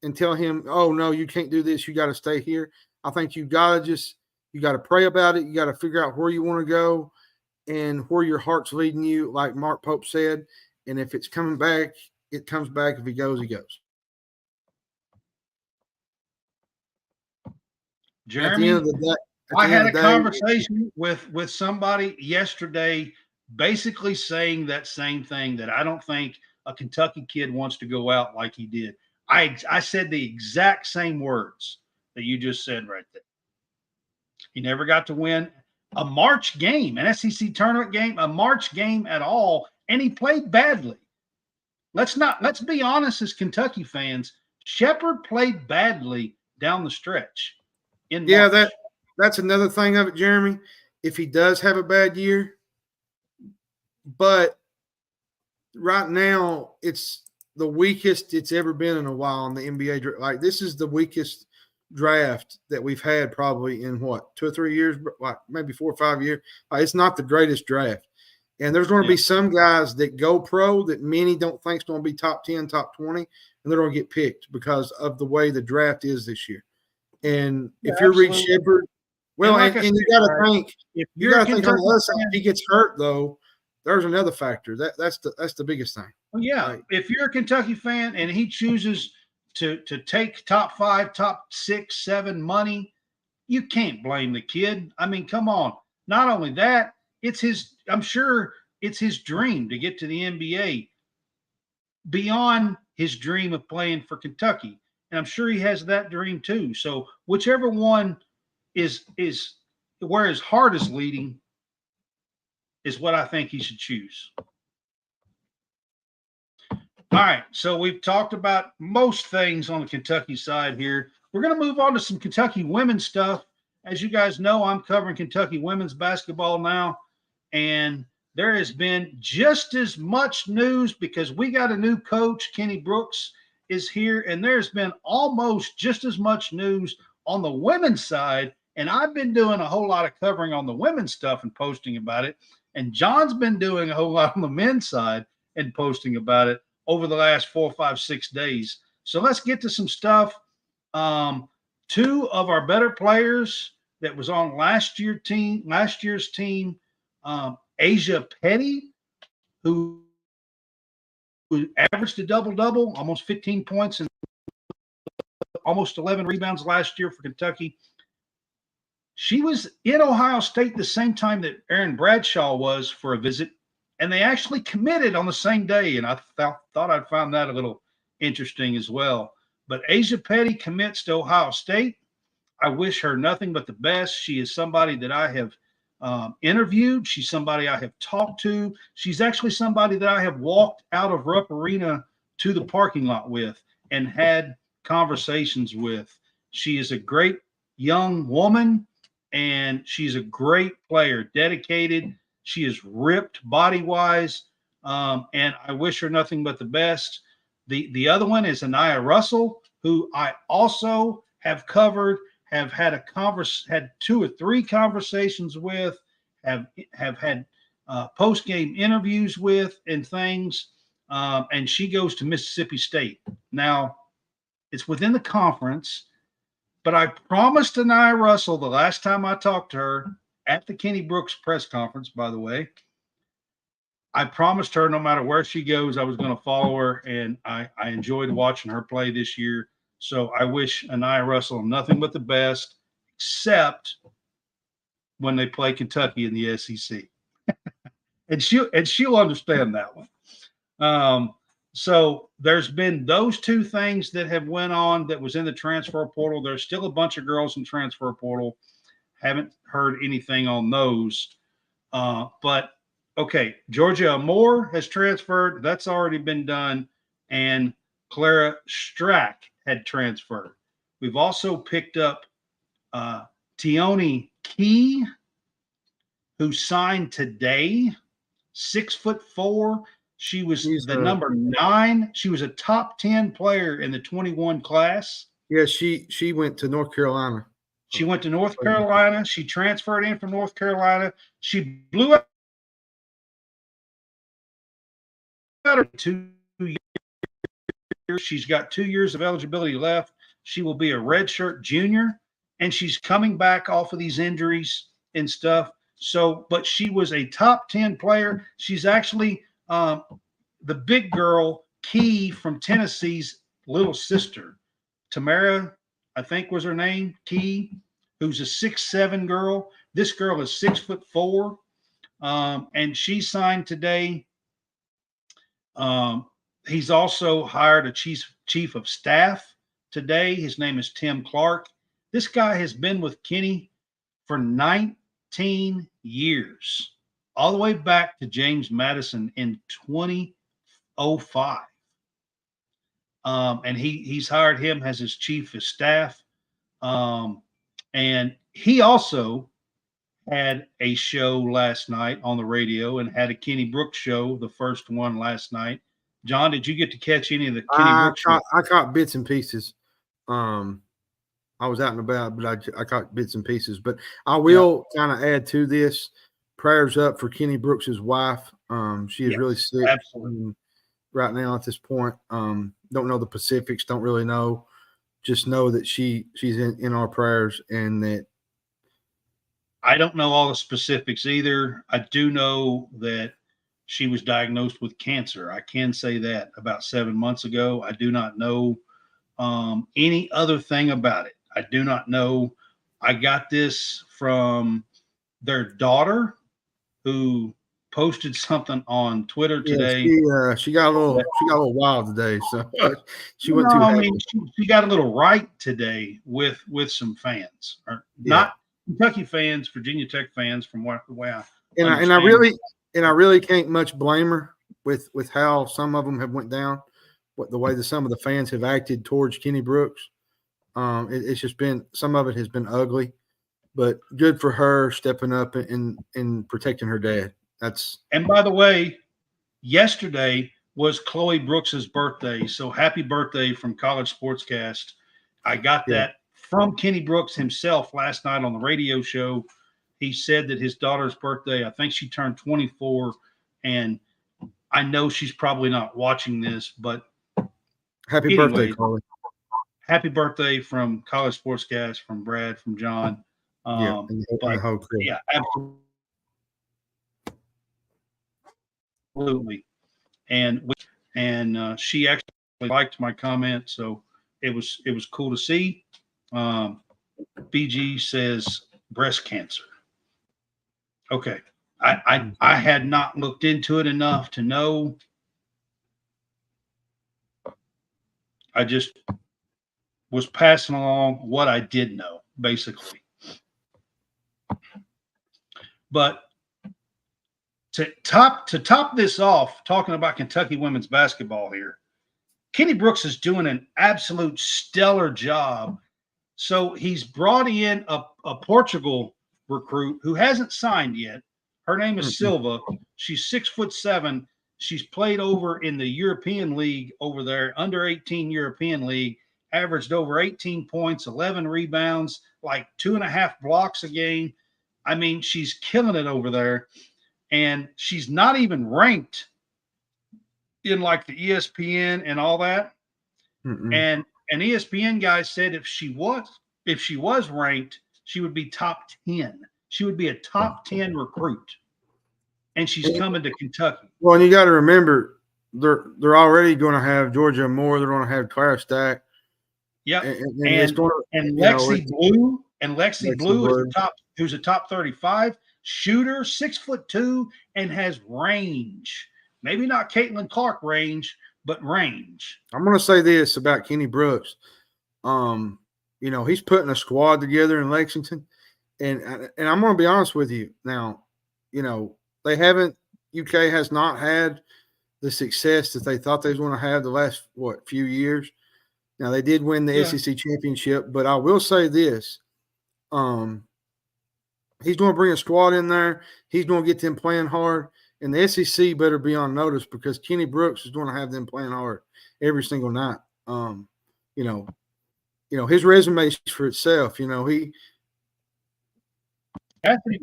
and tell him, "Oh no, you can't do this. You got to stay here." I think you got to pray about it. You got to figure out where you want to go and where your heart's leading you, like Mark Pope said. And if it's coming back, it comes back. If he goes, he goes. Jeremy, I had a conversation with somebody yesterday basically saying that same thing, that I don't think a Kentucky kid wants to go out like he did. I said the exact same words that you just said right there. He never got to win a March game, an SEC tournament game, a March game at all, and he played badly. Let's be honest as Kentucky fans. Sheppard played badly down the stretch. That's another thing of it, Jeremy. If he does have a bad year, but right now it's the weakest it's ever been in a while in the NBA. Like, this is the weakest draft that we've had probably in 2 or 3 years, like maybe 4 or 5 years. It's not the greatest draft. And there's going to be some guys that go pro that many don't think is going to be top 10, top 20, and they're going to get picked because of the way the draft is this year. And if you're Reed Sheppard, and you got to think, you got to think on the other side, if he gets hurt though, there's another factor. That's the biggest thing. Well, if you're a Kentucky fan and he chooses to take top 5, top 6, 7 money, you can't blame the kid. I mean, come on. Not only that, I'm sure it's his dream to get to the NBA beyond his dream of playing for Kentucky. And I'm sure he has that dream too. So whichever one is where his heart is leading is what I think he should choose. All right, so we've talked about most things on the Kentucky side here. We're going to move on to some Kentucky women's stuff. As you guys know, I'm covering Kentucky women's basketball now, and there has been just as much news because we got a new coach. Kenny Brooks is here, and there's been almost just as much news on the women's side, and I've been doing a whole lot of covering on the women's stuff and posting about it, and John's been doing a whole lot on the men's side and posting about it over the last 4, 5, 6 days. So let's get to some stuff. 2 of our better players that was on last year's team, Asia Petty, who averaged a double-double, almost 15 points and almost 11 rebounds last year for Kentucky. She was in Ohio State the same time that Aaron Bradshaw was for a visit, and they actually committed on the same day, and I thought I'd find that a little interesting as well. But Asia Petty commits to Ohio State. I wish her nothing but the best. She is somebody that I have interviewed. She's somebody I have talked to. She's actually somebody that I have walked out of Rupp Arena to the parking lot with and had conversations with. She is a great young woman, and she's a great player, dedicated. She is ripped body-wise, and I wish her nothing but the best. The other one is Anaya Russell, who I also have covered, have had had 2 or 3 conversations with, have had post-game interviews with and things. And she goes to Mississippi State. Now, it's within the conference, but I promised Anaya Russell the last time I talked to her at the Kenny Brooks press conference, by the way, I promised her no matter where she goes, I was going to follow her, and I enjoyed watching her play this year. So I wish Anaya Russell nothing but the best, except when they play Kentucky in the SEC. and she'll understand that one. So there's been those two things that have went on that was in the transfer portal. There's still a bunch of girls in transfer portal. Haven't heard anything on those. But okay, Georgia Moore has transferred. That's already been done. And Clara Strack had transferred. We've also picked up Tioni Key, who signed today, 6'4". She was number 9. She was a top 10 player in the 21 class. Yeah, she went to North Carolina. She went to North Carolina. She transferred in from North Carolina. She blew out her 2 years. She's got 2 years of eligibility left. She will be a redshirt junior, and she's coming back off of these injuries and stuff. So, but she was a top 10 player. She's actually the big girl, Key, from Tennessee's little sister. Tamara, I think was her name, Key, who's a 6'7" girl. This girl is 6'4", and she signed today. He's also hired a chief of staff today. His name is Tim Clark. This guy has been with Kenny for 19 years, all the way back to James Madison in 2005. And he's hired him as his chief of staff. And he also had a show last night on the radio and had a Kenny Brooks show, the first one last night. John, did you get to catch any of the Kenny Brooks show? I caught bits and pieces. I was out and about, but I caught bits and pieces. But I will kind of add to this. Prayers up for Kenny Brooks' wife. She is really sick right now at this point. Don't know the specifics, don't really know. Just know that she's in our prayers, and that I don't know all the specifics either. I do know that she was diagnosed with cancer. I can say that about 7 months ago. I do not know any other thing about it. I do not know. I got this from their daughter, who posted something on Twitter today. Yeah, she got a little wild today, so she went too. I mean, she got a little right today with some fans, or not Kentucky fans, Virginia Tech fans, from what the way I I really can't much blame her with how some of them have went down, the way that some of the fans have acted towards Kenny Brooks. It's just been, some of it has been ugly, but good for her stepping up and protecting her dad. And by the way, yesterday was Chloe Brooks's birthday, so happy birthday from College Sportscast. I got that from Kenny Brooks himself last night on the radio show. He said that his daughter's birthday, I think she turned 24, and I know she's probably not watching this, but happy birthday, Chloe. Happy birthday from College Sportscast, from Brad, from John. Absolutely. And she actually liked my comment, so it was cool to see. BG says breast cancer. Okay, I had not looked into it enough to know. I just was passing along what I did know, basically. But to top this off, talking about Kentucky women's basketball here, Kenny Brooks is doing an absolute stellar job. So he's brought in a Portugal recruit who hasn't signed yet. Her name is Silva. She's 6'7". She's played over in the European League over there, under 18 European League, averaged over 18 points, 11 rebounds, like 2.5 blocks a game. I mean, she's killing it over there. and she's not even ranked in like the ESPN and all that. And an ESPN guy said if she was ranked, she would be top 10. She would be a top 10 recruit. And she's coming to Kentucky. Well, and you got to remember, they're already going to have Georgia Moore. They're going to have Claire Stack. Yeah, and Lexi Blue who's a top 35 shooter, 6'2", and has range. Maybe not Caitlin Clark range, but range. I'm going to say this about Kenny Brooks. He's putting a squad together in Lexington, and I'm going to be honest with you now. They haven't. UK has not had the success that they thought they was going to have the last few years. Now they did win the SEC championship, but I will say this: he's going to bring a squad in there. He's going to get them playing hard, and the SEC better be on notice because Kenny Brooks is going to have them playing hard every single night. His resume speaks for itself. Cassidy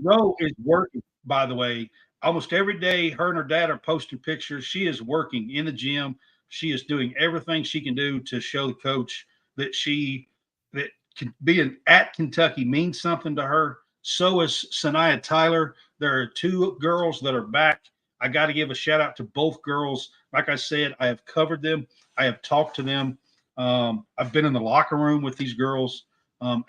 Rowe is working, by the way. Almost every day, her and her dad are posting pictures. She is working in the gym. She is doing everything she can do to show the coach that being at Kentucky means something to her. So is Sanaya Tyler. There are 2 girls that are back. I got to give a shout out to both girls. Like I said, I have covered them. I have talked to them. I've been in the locker room with these girls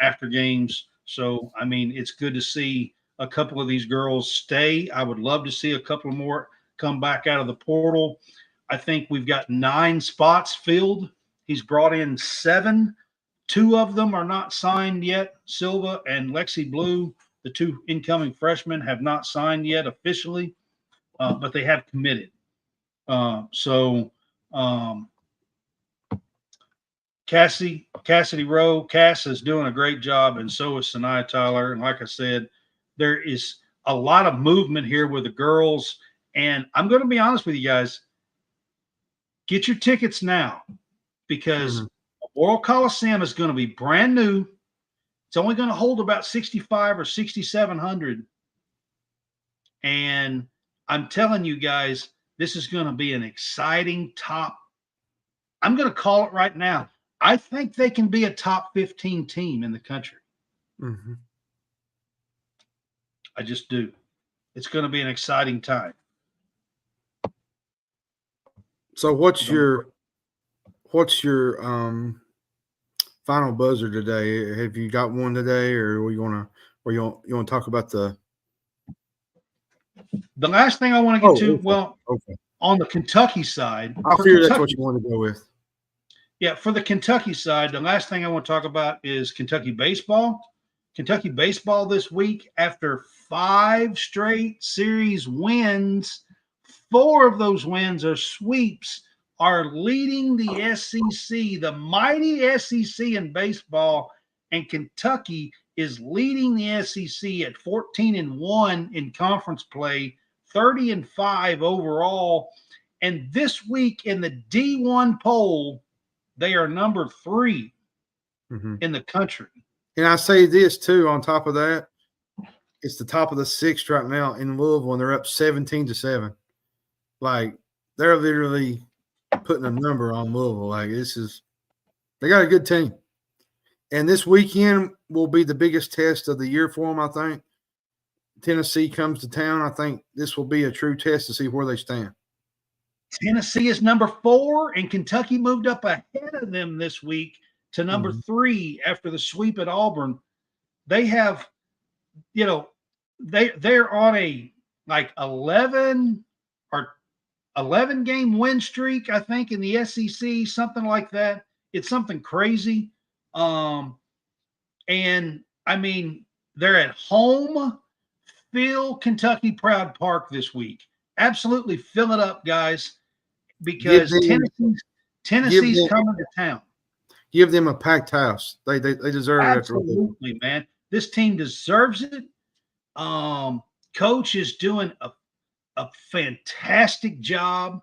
after games. So, it's good to see a couple of these girls stay. I would love to see a couple more come back out of the portal. I think we've got 9 spots filled. He's brought in 7. 2 of them are not signed yet. Silva and Lexi Blue, the 2 incoming freshmen, have not signed yet officially, but they have committed. Cassidy Rowe, Cass is doing a great job, and so is Sanaya Tyler. And like I said, there is a lot of movement here with the girls. And I'm going to be honest with you guys. Get your tickets now because World Coliseum is going to be brand new. It's only going to hold about 6,500 or 6,700. And I'm telling you guys, this is going to be an exciting top. I'm going to call it right now. I think they can be a top 15 team in the country. Mm-hmm. I just do. It's going to be an exciting time. So what's your final buzzer today? Have you got one today, or you want to talk about the last thing I want to get to? Okay. On the Kentucky side, I figured that's what you want to go with. Yeah, for the Kentucky side, the last thing I want to talk about is Kentucky baseball. Kentucky baseball this week, after 5 straight series wins, 4 of those wins are sweeps, are leading the SEC, the mighty SEC in baseball, and Kentucky is leading the SEC at 14-1 in conference play, 30-5 overall. And this week in the D1 poll, they are number 3 in the country. And I say this too, on top of that, it's the top of the 6th right now in Louisville, and they're up 17-7. Like, they're literally putting a number on Louisville. Like, they got a good team. And this weekend will be the biggest test of the year for them, I think. Tennessee comes to town. I think this will be a true test to see where they stand. Tennessee is number 4, and Kentucky moved up ahead of them this week to number 3 after the sweep at Auburn. They have, they're on a 11 game win streak, I think, in the SEC, something like that. It's something crazy. And they're at home. Fill Kentucky Proud Park this week. Absolutely fill it up, guys, because Tennessee's coming to town. Give them a packed house. They deserve it. Absolutely, man. This team deserves it. Coach is doing a fantastic job,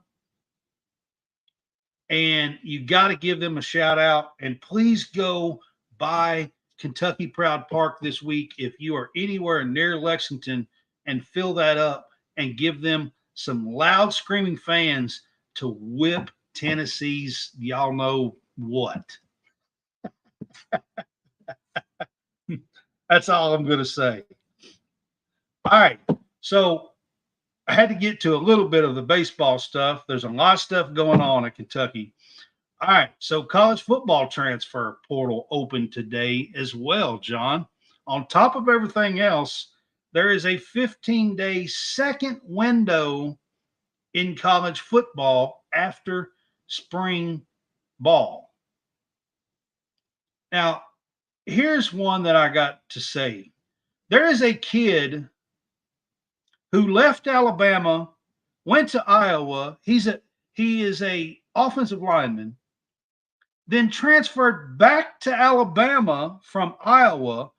and you got to give them a shout out. And please go by Kentucky Proud Park this week if you are anywhere near Lexington and fill that up. and give them some loud screaming fans to whip Tennessee's y'all know what. That's all I'm going to say. All right. So I had to get to a little bit of the baseball stuff. There's a lot of stuff going on at Kentucky. All right. So college football transfer portal opened today as well, John. On top of everything else, there is a 15-day second window in college football after spring ball. Now, here's one that I got to say. There is a kid who left Alabama, went to Iowa. He is a offensive lineman, then transferred back to Alabama from Iowa,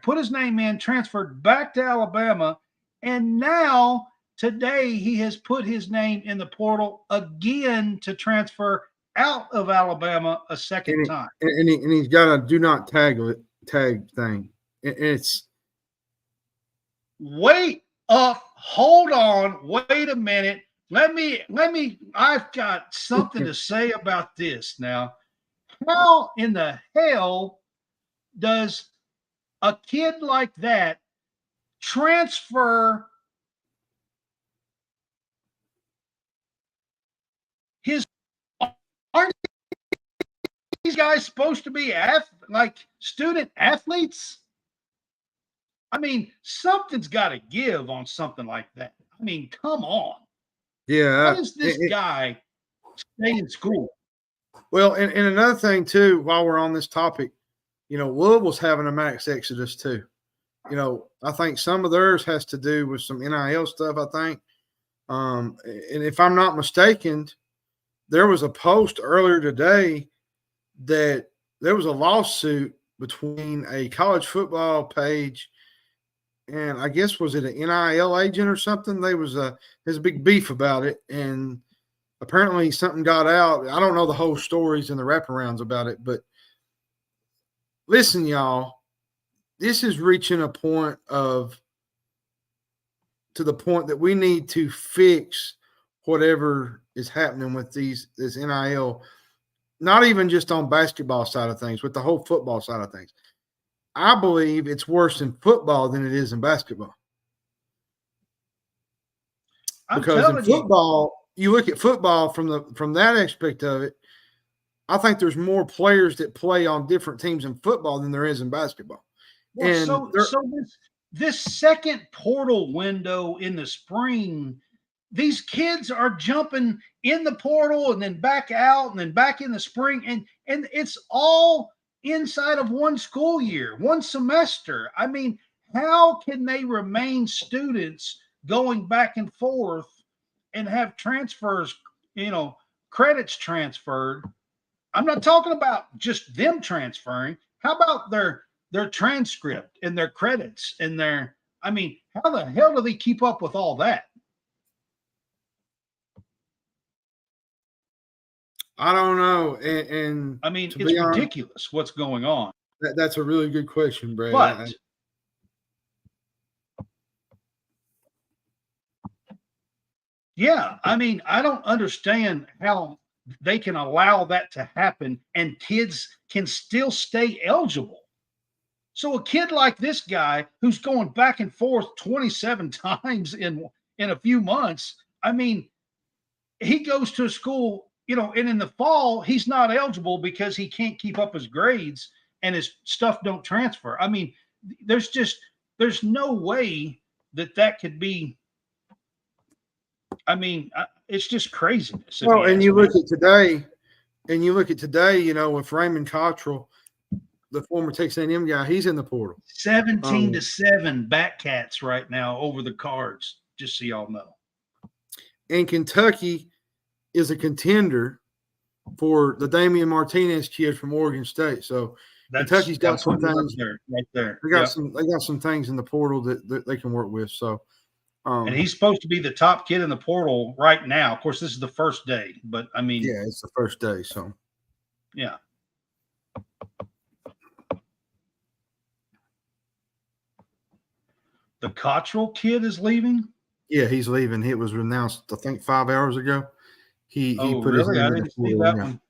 put his name in, transferred back to Alabama, and now today he has put his name in the portal again to transfer out of Alabama a second time. And he's got a do not tag thing. It's wait up, hold on, wait a minute. Let me, I've got something to say about this now. How in the hell does a kid like that transfer his? Aren't these guys supposed to be like student athletes? I mean, something's got to give on something like that. I mean, come on. Yeah. How does this guy stay in school? Well, and another thing, too, while we're on this topic, Louisville's having a max exodus, too. I think some of theirs has to do with some NIL stuff, I think. And if I'm not mistaken, there was a post earlier today that there was a lawsuit between a college football page and I guess was it an NIL agent or something? There's a big beef about it, and apparently something got out. I don't know the whole stories and the wraparounds about it, but listen, y'all, this is reaching a point to the point that we need to fix whatever is happening with this NIL, not even just on basketball side of things, with the whole football side of things. I believe it's worse in football than it is in basketball. Because in football, you look at football from that aspect of it, I think there's more players that play on different teams in football than there is in basketball. Well, so this second portal window in the spring, these kids are jumping in the portal and then back out and then back in the spring, and it's all inside of one school year, one semester. I mean, how can they remain students going back and forth and have transfers, credits transferred? I'm not talking about just them transferring. How about their transcript and their credits and how the hell do they keep up with all that? I don't know. And I mean, it's ridiculous what's going on. That's a really good question, Brad. But yeah, I mean, I don't understand how they can allow that to happen and kids can still stay eligible. So a kid like this guy who's going back and forth 27 times in a few months, I mean, he goes to a school, and in the fall, he's not eligible because he can't keep up his grades and his stuff don't transfer. I mean, there's no way that could be. I mean, it's just craziness. Well, and you look at today, with Raymond Cottrell, the former Texas A&M guy, he's in the portal. 17-7 Batcats right now over the Cards, just so y'all know. And Kentucky is a contender for the Damian Martinez kid from Oregon State. So Kentucky's got some things right there. They got some things in the portal that they can work with. So, and he's supposed to be the top kid in the portal right now. Of course, this is the first day, but I mean, yeah, it's the first day. So, yeah. The Cottrell kid is leaving. Yeah, he's leaving. It was announced, I think, 5 hours ago. He put his really? name I in the didn't see portal. that Yeah. one.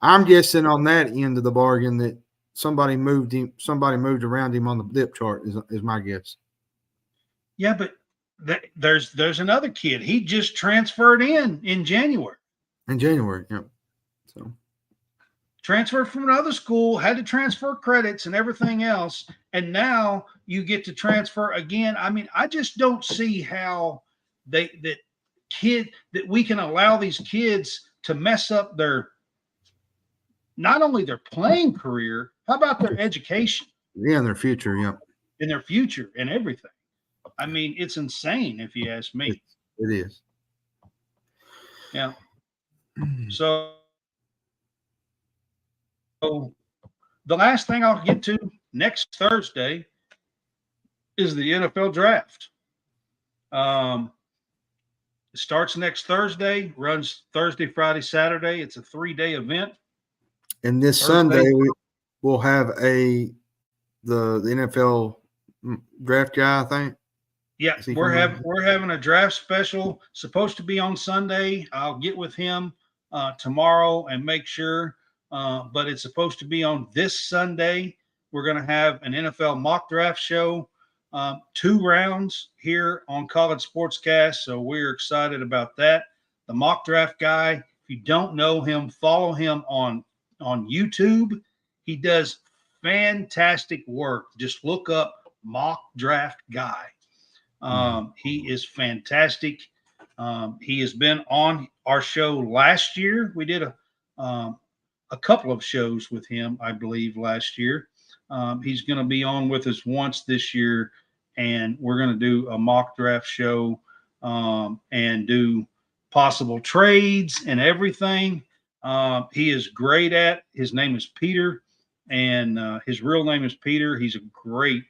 I'm guessing on that end of the bargain that somebody moved around him on the depth chart is my guess. Yeah, but there's another kid. He just transferred in January. In January, yeah. So Transferred from another school, had to transfer credits and everything else, and now you get to transfer again. I mean, I just don't see how that we can allow these kids to mess up their not only their playing career, how about their education yeah, in their future, yeah. and their future and everything. I mean, it's insane if you ask me. It is. Yeah. So the last thing I'll get to next Thursday is the NFL draft. It starts next Thursday, runs Thursday, Friday, Saturday. It's a 3-day event. And this Thursday. Sunday we'll have the NFL draft guy, I think. Yeah, we're having a draft special. Supposed to be on Sunday. I'll get with him tomorrow and make sure. But it's supposed to be on this Sunday. We're going to have an NFL mock draft show, 2 rounds here on College SportsCast. So we're excited about that. The mock draft guy, if you don't know him, follow him on YouTube. He does fantastic work. Just look up mock draft guy. He is fantastic. He has been on our show last year. We did a couple of shows with him, I believe, last year. He's going to be on with us once this year, and we're going to do a mock draft show and do possible trades and everything. He is great at. His name is Peter, and his real name is Peter. He's a great.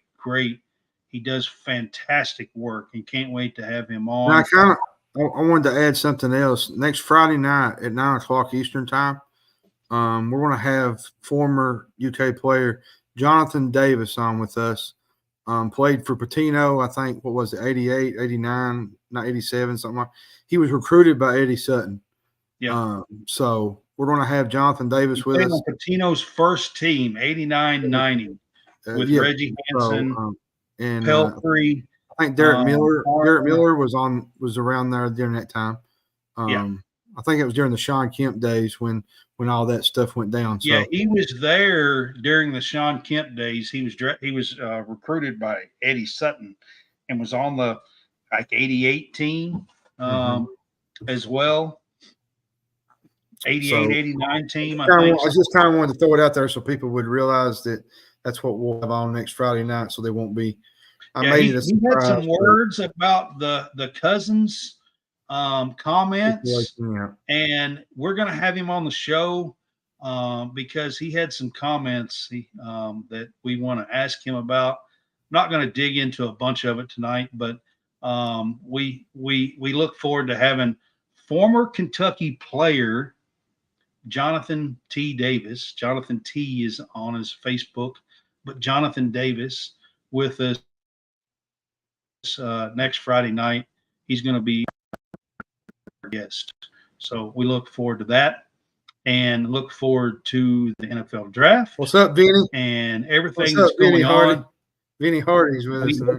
He does fantastic work, and can't wait to have him on. Now, I wanted to add something else. Next Friday night at 9:00 Eastern time, we're going to have former UK player Jonathan Davis on with us. Played for Patino, I think, what was it, 88, 89, not 87, something like that. He was recruited by Eddie Sutton. Yeah. So we're going to have Jonathan Davis with us. On Patino's first team, 89-90, with Reggie Hansen, and Pelfrey. I think Derek Miller. Derek Miller was around there during that time. I think it was during the Sean Kemp days when all that stuff went down. So. Yeah, he was there during the Sean Kemp days. He was recruited by Eddie Sutton and was on the 88 team as well. 88, 89 team. I just kind of wanted to throw it out there so people would realize that that's what we'll have on next Friday night, so they won't be. He had some words about the Cousins comments, and we're going to have him on the show because he had some comments that we want to ask him about. I'm not going to dig into a bunch of it tonight, but we look forward to having former Kentucky player Jonathan T. Davis. Jonathan T. is on his Facebook, but Jonathan Davis with us next Friday night. He's going to be our guest. So we look forward to that and look forward to the NFL draft. What's up, Vinny? And everything that's going on. Vinny Hardy's with us.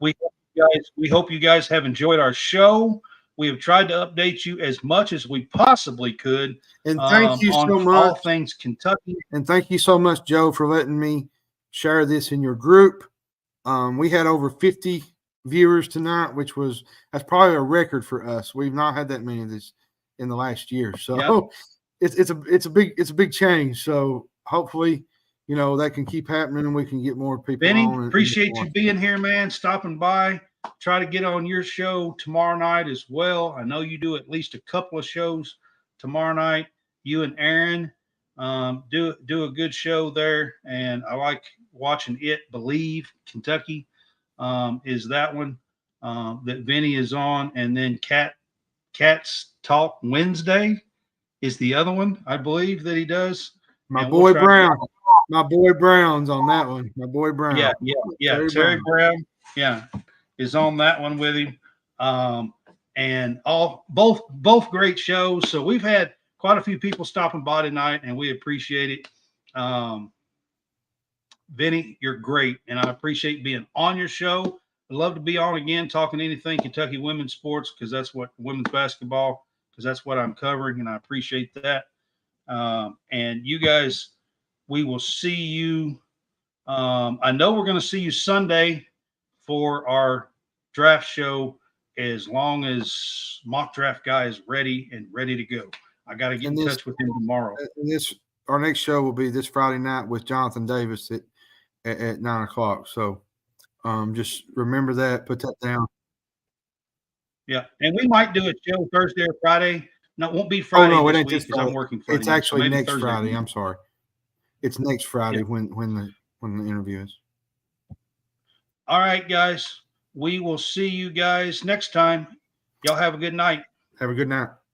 We hope you guys have enjoyed our show. We have tried to update you as much as we possibly could. And thank you so much. All things Kentucky. And thank you so much, Joe, for letting me share this in your group. We had over 50 viewers tonight, that's probably a record for us. We've not had that many of this in the last year. So it's a big change. So hopefully, that can keep happening and we can get more people Benny, on. Appreciate you being here, man, stopping by. Try to get on your show tomorrow night as well. I know you do at least a couple of shows tomorrow night. You and Aaron do a good show there, and I like watching it. Believe Kentucky is that one that Vinny is on, and then Cats Talk Wednesday is the other one I believe that he does. My boy Brown's on that one. My boy Brown. Yeah. Terry Brown. Yeah. Is on that one with him. and both great shows. So we've had quite a few people stopping by tonight, and we appreciate it. Vinny, you're great, and I appreciate being on your show. I'd love to be on again, talking anything Kentucky women's sports, because that's what women's basketball, because that's what I'm covering, and I appreciate that. And you guys, we will see you. I know we're going to see you Sunday for our draft show, as long as mock draft guy is ready to go. I got to get in touch with him tomorrow. Our next show will be this Friday night with Jonathan Davis at 9:00. So just remember that, put that down. Yeah, and we might do a show Thursday or Friday. No, it won't be Friday it this ain't week this because I'm working Friday. It's actually so next Thursday Friday. week. I'm sorry. It's next Friday Yeah. when the interview is. All right, guys. We will see you guys next time. Y'all have a good night. Have a good night.